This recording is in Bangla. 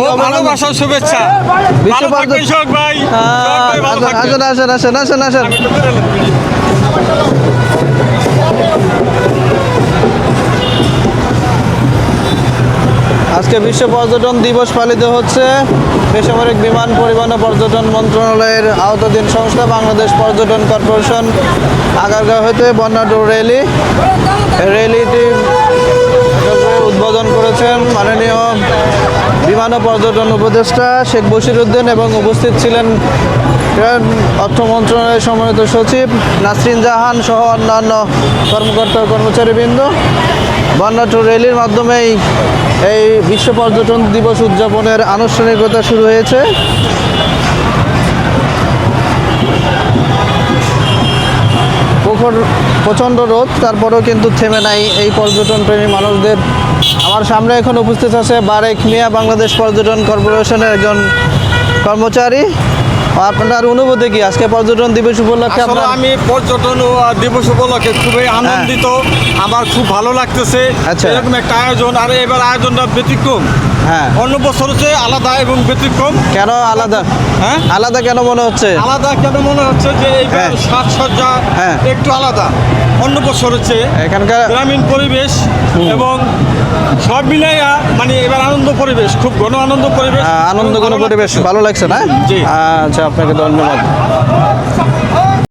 কি ভালোবাসার শুভেচ্ছা। বিশ্ব ভালো থাকবেন শোক ভাই। আসেন আসেন আসেন আসেন আসেন। আজকে বিশ্ব পর্যটন দিবস পালিত হচ্ছে। বেসামরিক বিমান পরিবহন ও পর্যটন মন্ত্রণালয়ের আওতাধীন সংস্থা বাংলাদেশ পর্যটন কর্পোরেশন আগারগাঁও হতে বর্ণাঢ্য র্যালিটি উদ্বোধন করেছেন মাননীয় বিমান ও পর্যটন উপদেষ্টা শেখ বশিরউদ্দিন এবং উপস্থিত ছিলেন অর্থ মন্ত্রণালয়ের সম্মানিত সচিব নাসরিন জাহান সহ অন্যান্য কর্মকর্তা ও কর্মচারীবৃন্দ। বর্ণাঢ্য র্যালির মাধ্যমেই এই বিশ্ব পর্যটন দিবস উদযাপনের আনুষ্ঠানিকতা শুরু হয়েছে। প্রচণ্ড রোদ, তারপরেও কিন্তু থেমে নাই এই পর্যটন প্রেমী মানুষদের। আমার সামনে এখন উপস্থিত আছে বারেক মিয়া, বাংলাদেশ পর্যটন কর্পোরেশনের একজন কর্মচারী। আপনার অনুভূতি কি আজকে পর্যটন দিবস উপলক্ষে? আসলে আমি পর্যটন দিবস উপলক্ষে খুবই আনন্দিত। আমার খুব ভালো লাগতেছে আচ্ছা। এরকম একটা আয়োজন, আর এবার আয়োজনটা ব্যতিক্রম। হ্যাঁ, অন্য বছর হচ্ছে আলাদা এবং ব্যতিক্রম। কেন আলাদা? হ্যাঁ, আলাদা কেন মনে হচ্ছে? আলাদা কেন মনে হচ্ছে যে এইবার হ্যাঁ। সাজসজ্জা হ্যাঁ। একটু আলাদা। অন্য বছর হচ্ছে এখানকার গ্রামীণ পরিবেশ এবং সব মিলাইয়া মানে এবার আনন্দ পরিবেশ, খুব ঘন আনন্দ পরিবেশ। আনন্দ কোনো পরিবেশ ভালো লাগছে না? জি। আচ্ছা, আপনাকে ধন্যবাদ।